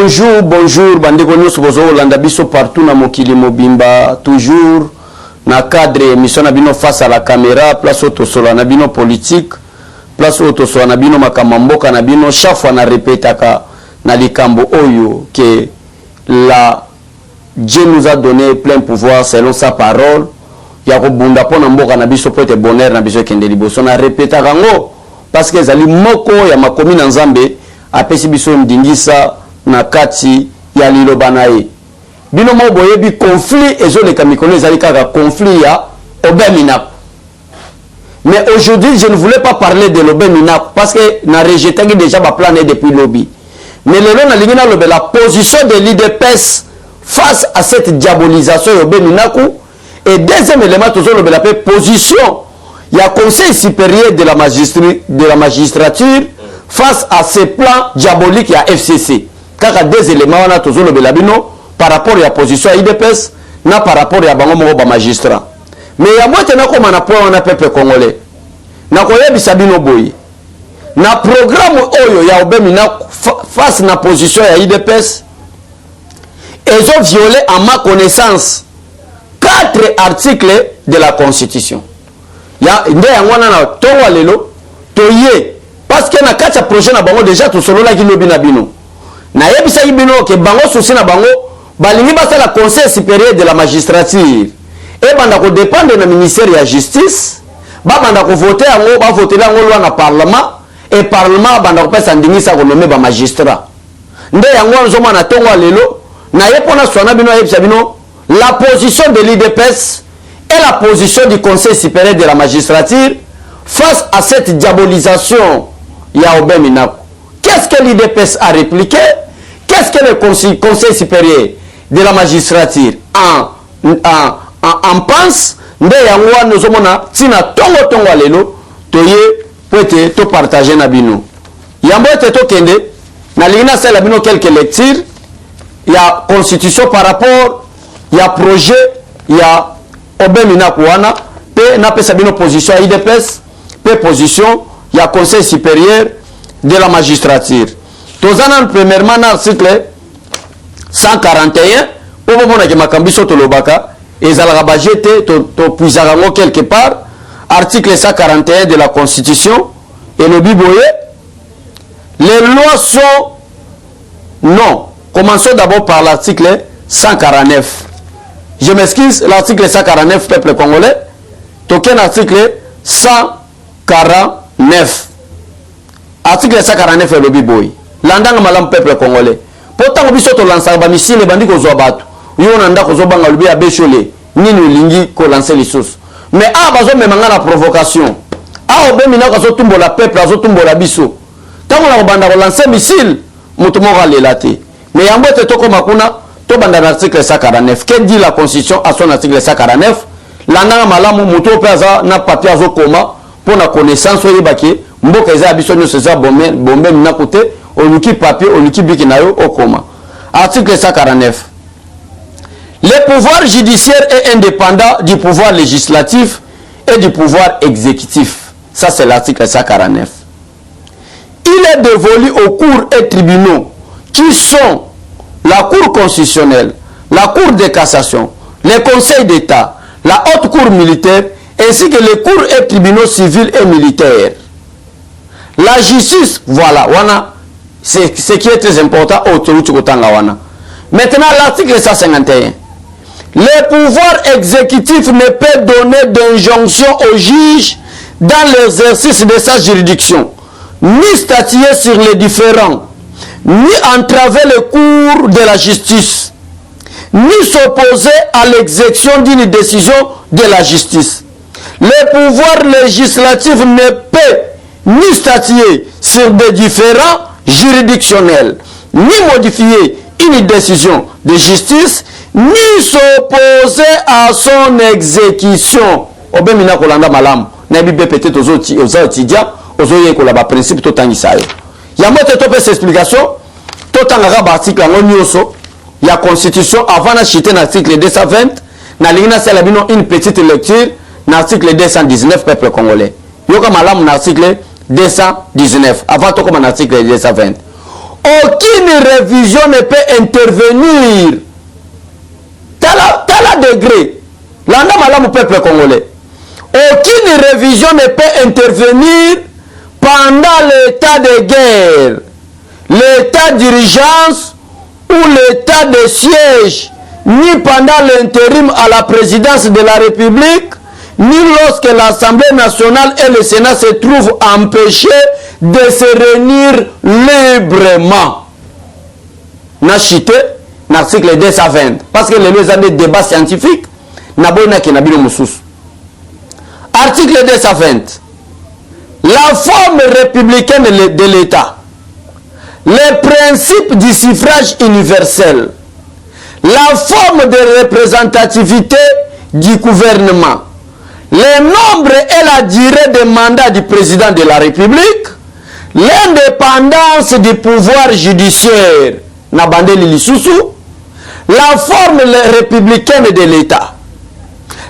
Bonjour, bonjour, bandeko nyonso bozo landa biso partout na mokili mobimba, toujours na cadre émission na bino face à la caméra, place auto sola na bino politique, place auto sola na bino makamamboka na bino, chaque fois na répétaka na likambo oyo que la Dieu nous a donné plein pouvoir selon sa parole. Ya ko bunda pona mboka na biso peut être bonheur na biso kende liboso na répétaka ngo parce que zali moko ya makomi na Nzambe apesi biso ndingisa na kati ya liloba na ye. Bino mo boyebi conflit ezoleka mikolo ezali kaka conflit ya Obeminako. Mais aujourd'hui je ne voulais pas parler de l'Obeminako parce que na rejeté déjà ba plané depuis lobby. Mais le long na lingina lobe la position de l'IDPS face à cette diabolisation de Obeminako. Et deuxième élément toujours lobe la position il y a conseil supérieur de la magistrature face à ces plans diaboliques il y a FCC. Car deux éléments on a toujours le belabino par rapport à la position à IDPS na par rapport à bango moko magistrat. Mais il y a maintenant comme on a point on a peuple congolais. Na koyebi sabino boyi. Na programme oyo ya Obeminako face na position à IDPS ils ont violé à ma connaissance 4 articles de la Constitution. Ya nde yangwana na tonwa lelo toye parce que na kati ya projet na bango déjà to solo la kilobi na bino. Na yebisa bino ke bango souci na bango balingi basa la conseil supérieur de la magistrature et banda ko dépendre na ministère ya justice ba banda ko voter yango ba voter yango loi na parlement et parlement banda ko pesa ndingisa ko nommer ba magistrat nde yango nzoma na tongo lelo na yepona swana bino yebisa bino la position de l'IDPS et la position du conseil supérieur de la magistrature face à cette diabolisation ya Obeminako. Qu'est-ce que l'IDPS a répliqué? Qu'est-ce que le conseil supérieur de la magistrature en pense? Nde yangwa nozomona tina tongo lelo toye poete to partager na bino. Yambo ete to kende na lingina sala bino quelques lectures. Il y a constitution par rapport il y a projet il y a Obeminako wana pe na pesa bino position IDPS pe position il y a conseil supérieur de la magistrature. Tozana premièrement l'article 141 pour mona ke makambiso to lobaka ezalaka bajete to puisaka ngo quelque part article 141 de la Constitution et le biboye les lois sont non. Commençons d'abord par l'article 149. Je m'excuse, l'article 149 peuple congolais. Token article 149. Article 149 est le biboy. Landang malam peuple congolais. Pourtant on biso to lancer ba missile bandi ko zo batu. Yo nanda ko zo banga lubi ya bechole. Nini lingi ko lancer les sources. Mais bazo memanga na provocation. Obeminako zo tumbola peuple zo tumbola biso. Tango na banda ko lancer missile mutu moko lelate. Mais yambo te toko makuna to banda l'article 149. Que dit la Constitution à son article 149? Landanga malamu mutu peza na papier azo koma pour la connaissance oyebaki mboka eza biso nyo seza bombe na côté oluki papier oluki biki na yo okoma. Article 149. Le pouvoir judiciaire est indépendant du pouvoir législatif et du pouvoir exécutif. Ça c'est l'article 149. Il est dévolu aux cours et tribunaux qui sont la Cour constitutionnelle, la Cour de cassation, le Conseil d'État, la Haute Cour militaire, ainsi que les cours et tribunaux civils et militaires. La justice, voilà, wana, c'est ce qui est très important. Maintenant, l'article 151. Le pouvoir exécutif ne peut donner d'injonction aux juges dans l'exercice de sa juridiction, ni statuer sur les différends, ni entraver le cours de la justice, ni s'opposer à l'exécution d'une décision de la justice. Le pouvoir législatif ne peut ni statuer sur des différends juridictionnels, ni modifier une décision de justice, ni s'opposer à son exécution. Obeminako landa malam, na bibe peut-être aux étudiants, aux oyekola ba principe to tangisa yo. Ya mote to pesa explication, to tangaka ba article ngonyoso ya constitution avant na chiter l'article 220, na lingina sala bino une petite lecture na article 219 peuple congolais. Yoka malam na article 219 avant to comme un article 220. aucune révision ne peut intervenir. Tel degré, l'anda malamu peuple congolais. Aucune révision ne peut intervenir pendant l'état de guerre, l'état d'urgence ou l'état de siège, ni pendant l'intérim à la présidence de la République, ni lorsque l'Assemblée nationale et le Sénat se trouvent empêchés de se réunir librement. N'a cité l'article 220, parce que les deux débats scientifiques, article 220, la forme républicaine de l'État, les principes du suffrage universel, la forme de représentativité du gouvernement, le nombre et la durée des mandats du président de la République, l'indépendance du pouvoir judiciaire, la forme républicaine de l'État,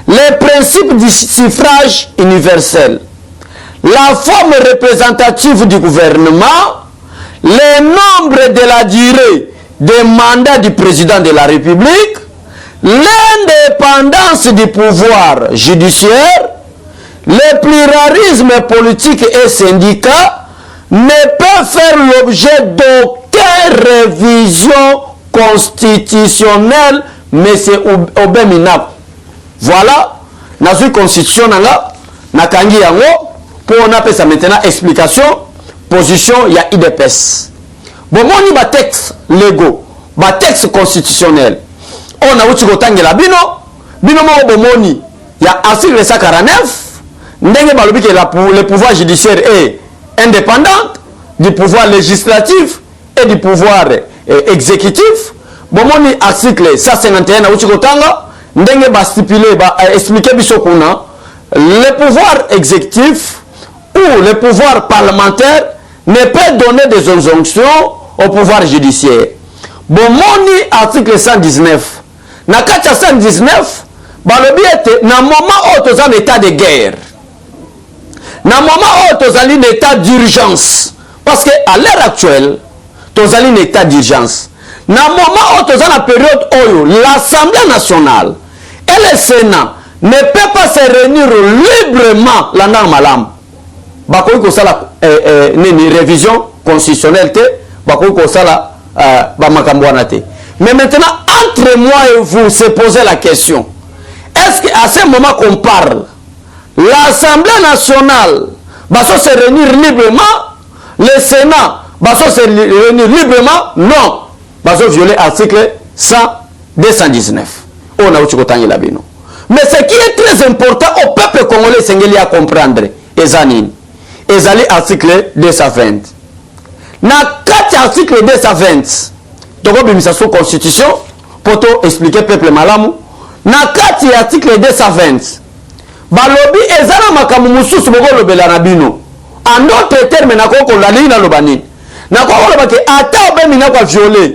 les principes du suffrage universel, la forme représentative du gouvernement, le nombre de la durée des mandats du président de la République, l'indépendance du pouvoir judiciaire, le pluralisme politique et syndicat ne peut faire l'objet d'aucune révision constitutionnelle, mais c'est obéminable. Voilà, dans une constitution, nakangi yango, pour on appelle ça maintenant explication, position, il y a IDPS. Bon, on y va texte légaux, va texte constitutionnel. On a outil kotangi la bino mo bomoni, il y a article 149, ndenge balobi que le pouvoir judiciaire est indépendant du pouvoir législatif et du pouvoir exécutif. Bomoni article 151 na outil kotanga, ndenge ba stipuler ba expliquer biso kuna le pouvoir exécutif ou le pouvoir parlementaire ne peut donner des injonctions au pouvoir judiciaire. Bomoni article 119. Na kacha 119, balobi ete na moment où toza en état de guerre, na moment où toza en état d'urgence, parce que à l'heure actuelle toza en état d'urgence, na moment où toza na période oyo l'Assemblée nationale et le Sénat ne peut pas se réunir librement la malam, bakoki kosala une révision constitutionnelle te, bakoki kosala ba makambo wana te. Mais maintenant, entre moi et vous, se poser la question. Est-ce qu'à ce moment qu'on parle, l'Assemblée nationale va se réunir librement, le Sénat va se réunir librement? Non. Va se violer l'article 219. On a eu la bino. Mais ce qui est très important au peuple congolais, c'est à comprendre. Ezanine. Ezali article 220. Na 4 articles 220. Donc, on constitution pour expliquer peuple malamu. Na 4 article 220. Balobi ezana makamu mususu boko lobela na bino. En d'autres termes, na koko la ligne na lobani. Na koko lobaki ata obemi na kwa violer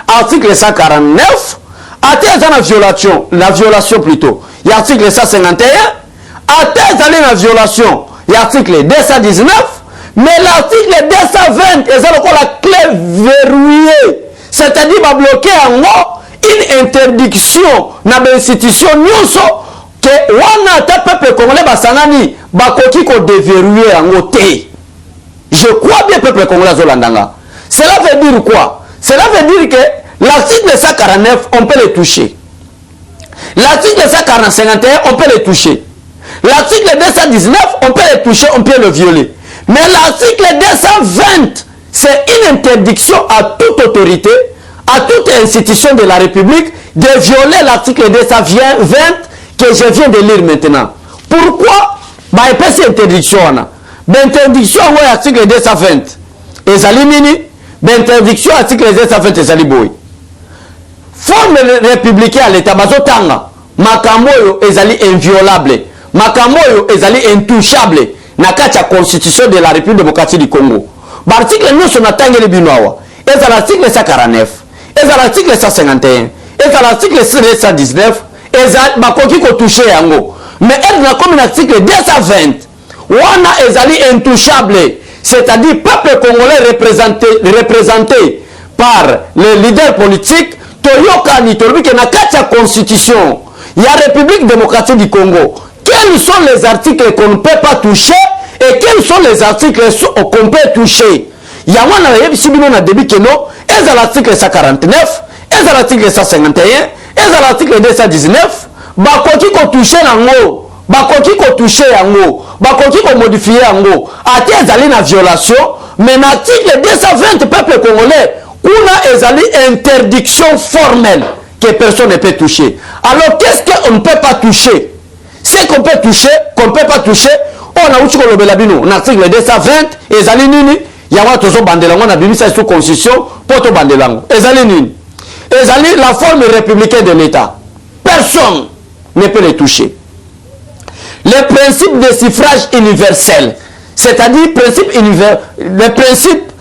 article 149. Ata ezana violation, la violation plutôt. Il y a article 151. Ata ezana la violation, il y a article 219. Mais l'article 220 ezana ko la clé verrouillée. C'est-à-dire va bloquer en haut une interdiction dans l'institution nyonso que wana ta peuple congolais basangani bakoki ko déverrouiller en haut. Je crois bien peuple congolais zolandanga. Cela veut dire quoi? Cela veut dire que l'article 149 on peut le toucher. L'article 151 on peut le toucher. L'article 219 on peut le toucher, on peut le violer. Mais l'article 220 c'est une interdiction à toute autorité, à toute institution de la République de violer l'article 220 que je viens de lire maintenant. Pourquoi? Bah, il y a cette interdiction. L'interdiction, oui, l'article 220. Et ça limite. L'interdiction, l'article 220, et ça limite. Forme républicaine à l'État, bazotanga. Makamboyo, est inviolable. Makamboyo, est intouchable. Nakacha constitution de la République démocratique du Congo. L'article 9 sur le binois, et l'article 149, et l'article 151, et l'article 119, et l'article qui touché yango. Mais elle n'a comme l'article 220, wana est intouchable, c'est-à-dire peuple congolais représenté par les leaders politiques, toyokani tolobi que na kati ya constitution, il y a République démocratique du Congo. Quels sont les articles qu'on ne peut pas toucher et quels sont les articles qu'on peut toucher? Il y a un sibino na début que non, et à l'article 149, et à l'article 151, et à l'article 219, bakoki ko toucher nango, bakoki ko toucher yango, bakoki ko modifier yango. Ati ezali na violation, mais l'article 220 peuple congolais, kuna ezali interdiction formelle que personne ne peut toucher. Alors qu'est-ce qu'on ne peut pas toucher? Ce qu'on peut toucher, qu'on ne peut pas toucher, on a ouchi ko lobela bino, l'article 220 ezali nini? Yawa tozo bandelango na bimisa sous constitution poto bandelango. Ezali nini? Ezali la forme républicaine de l'État. Personne ne peut les toucher. Le principe de suffrage universel, c'est-à-dire le principe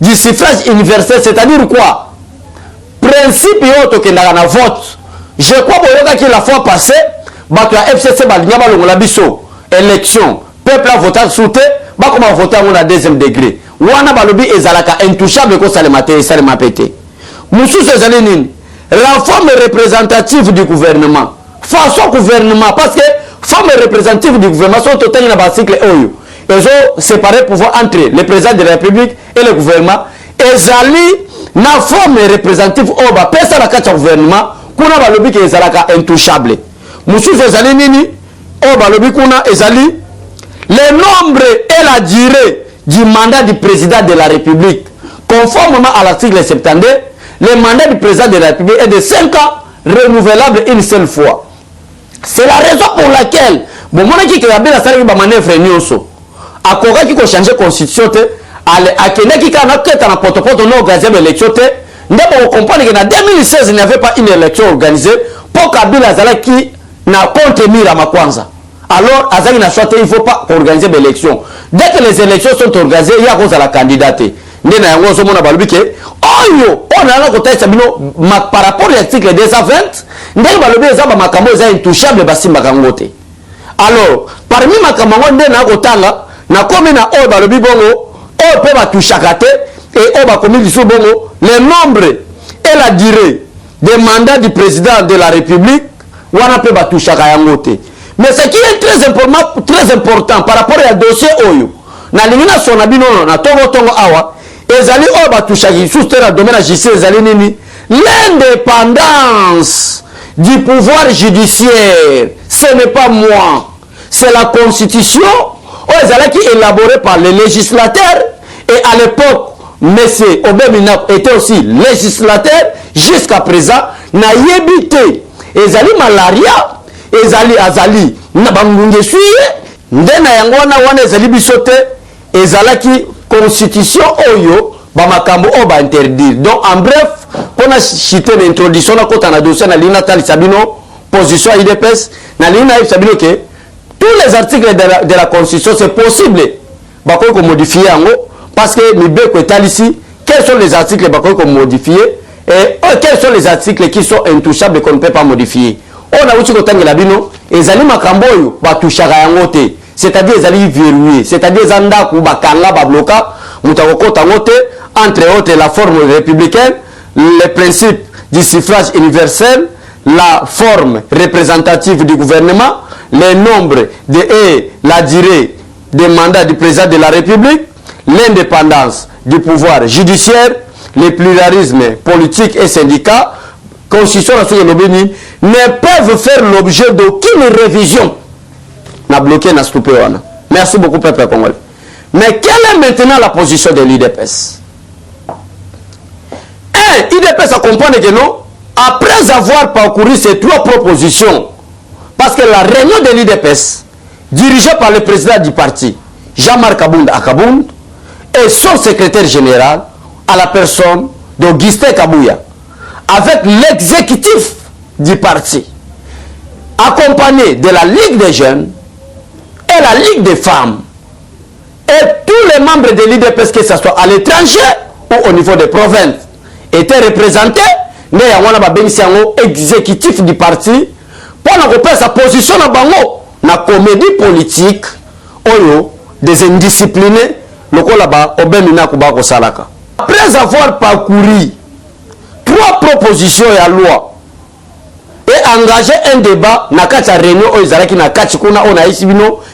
du suffrage universel, c'est-à-dire quoi? Principe yoto ke na vote. Je crois que la fois passée, bato ya FCC balinga balongola biso élection, peuple a voté souté, ba comment voter à la deuxième degré. Wana balobi ezalaka intouchable ko salemate salema pété. Musu ezali nini? La forme représentative du gouvernement. Façon gouvernement parce que forme représentative du gouvernement sont totalement dans l'article oyo. Ils ont séparé pouvoir entre le président de la République et le gouvernement. Ezali na forme représentative oba pesa la kati gouvernement kuna balobi ke ezalaka intouchable. Musu ezali nini? Oba lobi kuna ezali le nombre et la durée du mandat du président de la République. Conformément à l'article 72, le mandat du président de la République est de 5 ans, renouvelable une seule fois. C'est la raison pour laquelle, bon, mon équipe qui a bien la salle de manœuvre nyonso, à quoi qui a changé la constitution, à qui a na porte-porte non organisé l'élection, nous devons comprendre qu'en 2016, il n'y avait pas une élection organisée pour Kabila Zala qui n'a contre Mira Makwanza. Alors, Azali n'a choisi, il ne faut pas organiser l'élection. Dès que les élections sont organisées, il y a cause à la candidate. On a par rapport à l'article 220, intouchable. Alors, parmi ma camarade, le nombre et la durée des mandats du président de la République, mais ce qui est très important par rapport au dossier Oyo, na limina sonabino na tongo awa, ezali oba tushaki sous terre domaine à JC ezali nini? L'indépendance du pouvoir judiciaire, ce n'est pas moi, c'est la constitution ezali qui est élaborée par les législateurs et à l'époque monsieur Obemina était aussi législateur jusqu'à présent na yebité ezali malaria ezali azali na bangunge suye ndena yango wana ezali bisote ezalaki constitution oyo ba makambo o ba interdire. Donc en bref pour na chiter l'introduction na kota na dossier na lina tali sabino position IDPS na lina sabino que tous les articles de la constitution c'est possible ba ko modifier yango parce que mibeko etali ici quels sont les articles ba ko modifier et quels sont les articles qui sont intouchables qu'on ne peut pas modifier. On a aussi kotangela bino ezali makambo oyo batushaka yango te, c'est-à-dire ezali verrouillé, c'est-à-dire zanda ku bakanga ba bloka mutakokota ngote entre autres la forme républicaine, les principes du suffrage universel, la forme représentative du gouvernement, le nombre et la durée des mandats du président de la République, l'indépendance du pouvoir judiciaire, le pluralisme politique et syndicat, constitution nationale ne peuvent faire l'objet d'aucune révision. Na bloqué na stoppé wana. Merci beaucoup peuple congolais. Mais quelle est maintenant la position de l'IDPS? L'IDPS a compris que non, après avoir parcouru ces 3 propositions, parce que la réunion de l'IDPS, dirigée par le président du parti, Jean-Marc Abound Akabound, et son secrétaire général, à la personne d'Augustin Kabouya, avec l'exécutif du parti, accompagné de la Ligue des jeunes et la Ligue des femmes, et tous les membres de l'IDPS, que ce soit à l'étranger ou au niveau des provinces, étaient représentés, mais il y a un exécutif du parti pour nous sa position dans la comédie politique des indisciplinés, le Kolaba, Obemina Kubako Salaka. Après avoir parcouru 3 propositions à la loi et engagé un débat, na kati réunion aux Izalaki na kati kuna on a ici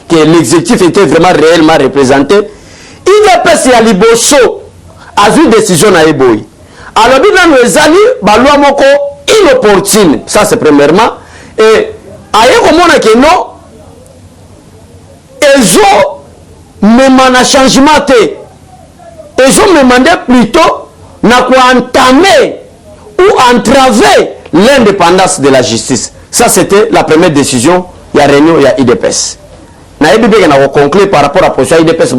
que l'exécutif était vraiment réellement représenté. IDPS ya liboso a une décision na eboy. Alors bien nous ezali ba loi moko inopportune, ça c'est premièrement, et aye komona que non ezo memana changement te. Ils ont demandé plutôt de entamer ou entraver l'indépendance de la justice. Ça, c'était la première décision. Il y a réunion, il y a IDPS. Na IDPS, on a conclu par rapport à la position IDPS,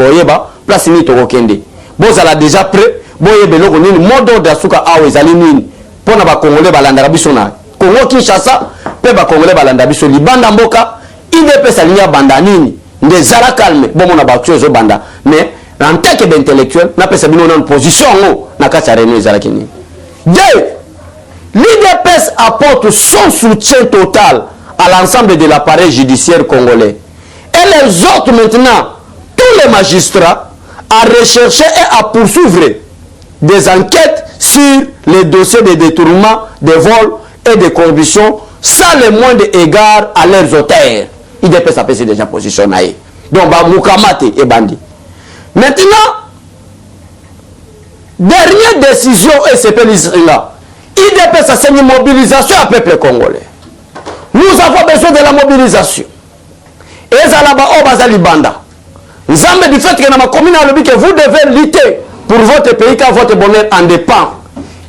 place ni to kende. Bon, ça l'a déjà prêt. Bon, il y a un mode d'Asuka a aux alimines. Pour na ba Congolais balanda bisona. Congo Kinshasa, pe ba Congolais balanda biso libanda mboka. IDPS alinya banda nini. Des ala calme. Bon, on a ba tuer banda. Mais en tant qu'intellectuel, on a une position dans la réunion. Deux, l'IDPS apporte son soutien total à l'ensemble de l'appareil judiciaire congolais. Et les autres maintenant, tous les magistrats, à rechercher et à poursuivre des enquêtes sur les dossiers de détournement, de vols et de corruption sans le moindre égard à leurs auteurs. IDPS a pris déjà positionné. Donc, Moukamate et Bandi. Maintenant, dernière décision SCP là. IDPS a une mobilisation à peuple congolais. Nous avons besoin de la mobilisation. Et ça là-bas, au Bazali Banda. Nous avons du fait que dans ma commune, que vous devez lutter pour votre pays car votre bonheur en dépend.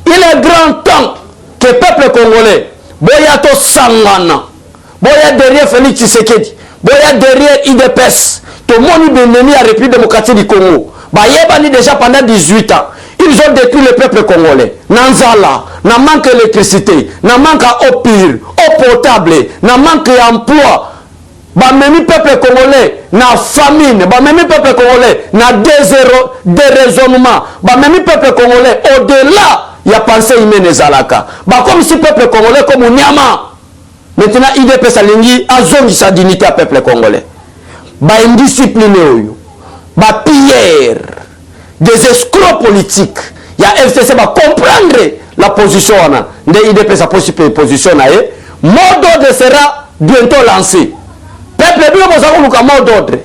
Il est grand temps que le peuple congolais, Boyato Sangana, Boya derrière Félix Tshisekedi, Boya derrière IDPS, tout le monde est ennemi à la République démocratique du Congo. Bayebani déjà pendant 18 ans. Ils ont détruit le peuple congolais. Nanzala, n'a manque d'électricité, n'a manque d'eau pure, eau potable, n'a manque d'emploi. Bamemi peuple congolais, n'a famine. Bamemi peuple congolais, n'a déraisonnement. Bamemi peuple congolais, au-delà, il y a pensé humaine Zalaka. Comme si peuple congolais, comme Nyama. Maintenant, IDPS Salingi a zone sa dignité à peuple congolais. Indiscipliné, pillère, des escrocs politiques. Il y a FCC va comprendre la position de IDPS a position. Mot d'ordre sera bientôt lancé. Peuple bien mot d'ordre.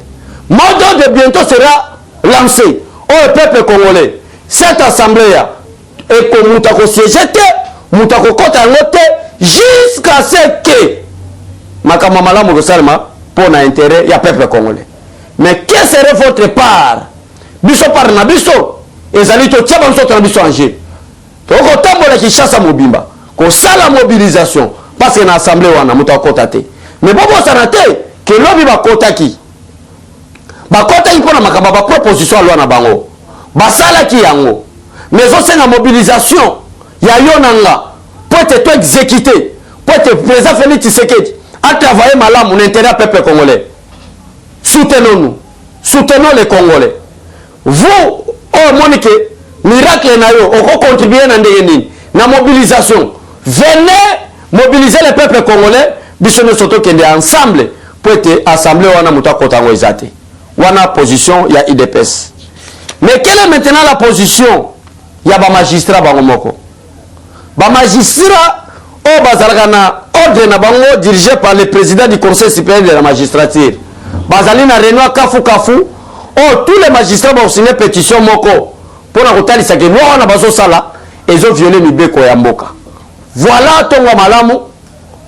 Mot d'ordre bientôt sera lancé. Oh peuple congolais, cette assemblée est comme Moutako siégete, Moutako kota note jusqu'à ce que Makamamala Mogosalma pour l'intérêt, il y a peuple congolais. Mais quelle serait votre part? Biso par Nabiso, et Zalito Tiabanso Nabiso Angé. Toko Tambola qui chasse à Mobimba, qu'on sait la mobilisation, parce que l'Assemblée on a Moutako Tate. Mais bon, ça n'a été que l'homme va Kotaki. Bakotaki pour la proposition à l'on a bango. Basala qui yango. Mais aussi la mobilisation, il y a Yonanga, pour être exécuté, pour être président Félix Tshisekedi, à travailler mal mon intérêt à peuple congolais. Soutenons-nous. Soutenons les Congolais. Vous, oh Monique, miracle nayo, on contribue à la mobilisation. Venez mobiliser le peuple congolais, bisone soto kende ensemble pour être assemblée wana muta kotango ezate. Wana position ya IDPS. Mais quelle est maintenant la position ya ba magistrat bangomoko? Ba magistrat o bazalaka na ordre na bango dirigé par le président du Conseil supérieur de la magistrature. Bazali na réunion kafu kafu. Oh, tous les magistrats vont signer pétition moko pour la kotalisa ke noa na bazo sala ils ont violé mibeko ya mboka. Voilà tongo malamu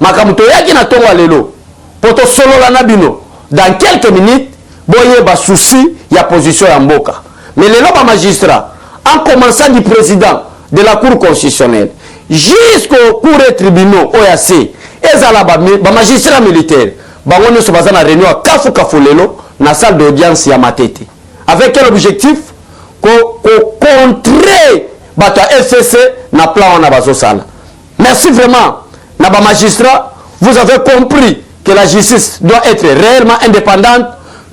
makamuto yaki na tongo lelo poto solo la nabino dans quelques minutes boye ba souci ya position ya mboka. Mais les ba magistrats en commençant du président de la cour constitutionnelle jusqu'au cour et tribunaux OAC ezala ba magistrats militaires bango ne so bazana réunion kafu kafu lelo na salle d'audience ya Matete. Avec quel objectif? Contrer bato FCC na plan na bazo sala. Merci vraiment naba magistrat, vous avez compris que la justice doit être réellement indépendante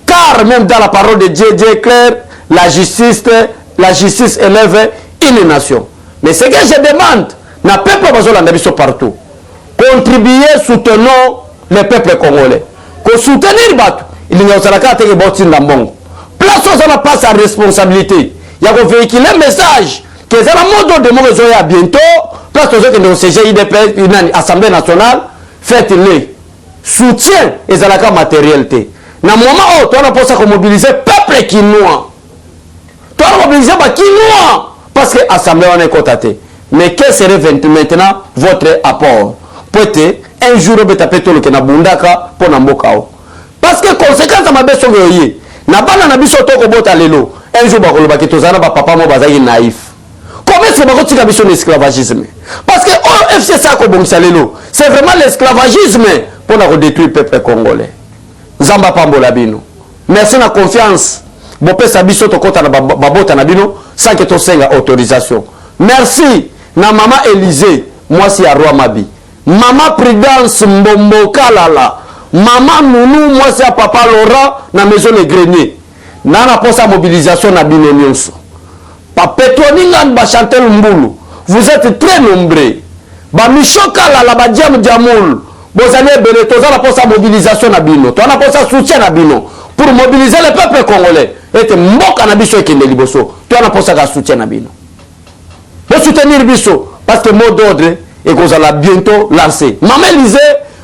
car même dans la parole de Dieu est clair, la justice élève une nation. Mais ce que je demande, na peuple bazo landa biso partout. Contribuer, soutenons le peuple congolais. Ko soutenir bato il y a place aux gens passe à responsabilité. Il y a un véhiculer un message que ça la mode de mon réseau à bientôt place aux autres de CGIDP une assemblée nationale faites-le soutien et ça la matérialité na moment où toi on a pour ça mobiliser peuple quinois toi on mobiliser pas quinois parce que assemblée on est cotaté mais quel serait maintenant votre apport peut-être un jour on peut taper tout le que na bundaka pour na mbokao parce que conséquence ma beso yoye na bana na biso to ko bota lelo un jour ba ko ba ketozana ba papa mo bazaki naïf. Comment est-ce que vous avez dit l'esclavagisme? Parce que FCC a commencé c'est vraiment l'esclavagisme pour détruire le peuple congolais. Zamba Pambola Bino. Merci de la confiance. Vous pouvez savoir sans que tu aies autorisation. Merci. Na maman Élysée, moi c'est à Roi Mabi. Maman Prudence Mbombo Kalala. Maman Nounou, moi c'est à Papa Laurent, na maison Les Greniers. Nana pour sa mobilisation na Bino Nyonso. Vous êtes très nombreux. Michoka la Badiam Diamoul. Vous allez bénétosa pour sa mobilisation na Bino. Tu as pour sa soutien na Bino. Pour mobiliser le peuple congolais. Et tu moques na biso et kende liboso. Tu as pour sa soutien na Bino. Pour soutenir biso. Parce que mot d'ordre et qu'on va bientôt lancer. Maman Lisée,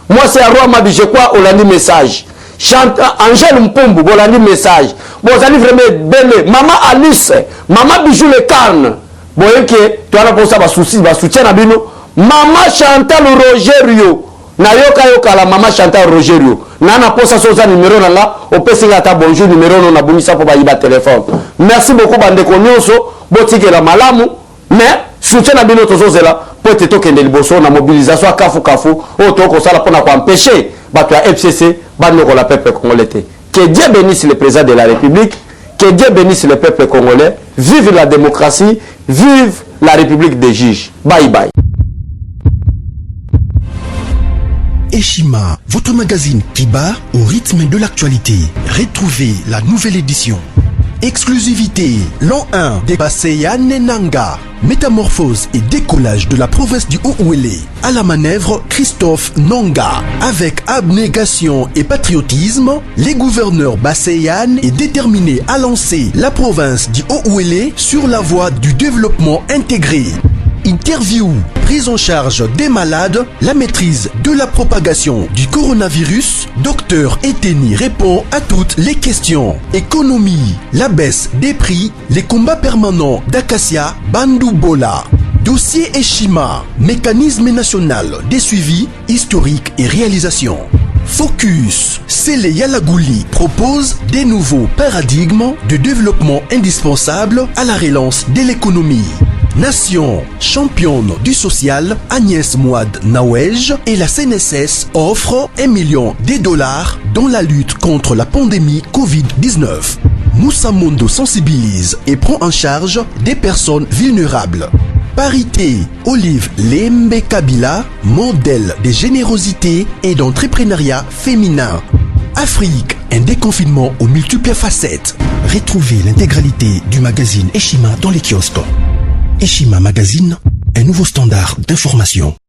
moi c'est à Roi Mabi, je crois, on a dit message. Chante Angèle Mpombo, on a dit message. Bon, vous allez vraiment belle. Maman Alice, maman Bijou le Carne. Bon, ok, tu as pour ça, va soutien à Bino. Maman Chantal Rogerio. Na yoka la maman Chantal Rogerio. Nana pour ça, son numéro là. Au PC, ta bonjour, numéro non, na bonisa pour bailler téléphone. Merci beaucoup, bande konyoso. Botike la malamu. Mais, soutien à Bino, tozo zela. Pour te toquer de liboso, na mobilisation à Kafu. Auto, qu'on ça, pour empêcher. Bah, tu as FCC, bah, nous, la peuple congolais. Que Dieu bénisse le président de la République, que Dieu bénisse le peuple congolais, vive la démocratie, vive la République des juges. Bye bye. Eshima, votre magazine qui bat au rythme de l'actualité. Retrouvez la nouvelle édition. Exclusivité, l'an 1 des Basseyane Nanga. Métamorphose et décollage de la province du Haut-Ouélé. À la manœuvre, Christophe Nanga. Avec abnégation et patriotisme, les gouverneurs Basseyane est déterminé à lancer la province du Haut-Ouélé sur la voie du développement intégré. Interview, prise en charge des malades, la maîtrise de la propagation du coronavirus, Dr Eteni répond à toutes les questions. Économie, la baisse des prix, les combats permanents d'Acacia, Bandoubola. Dossier Eshima, mécanisme national des suivis, historiques et réalisations. Focus, Sele Yalagouli propose des nouveaux paradigmes de développement indispensables à la relance de l'économie. Nation, championne du social, Agnès Mouad Nawej et la CNSS offrent $1 million dans la lutte contre la pandémie Covid-19. Moussa Mondo sensibilise et prend en charge des personnes vulnérables. Parité, Olive Lembe Kabila, modèle de générosité et d'entrepreneuriat féminin. Afrique, un déconfinement aux multiples facettes. Retrouvez l'intégralité du magazine Eshima dans les kiosques. Eshima Magazine, un nouveau standard d'information.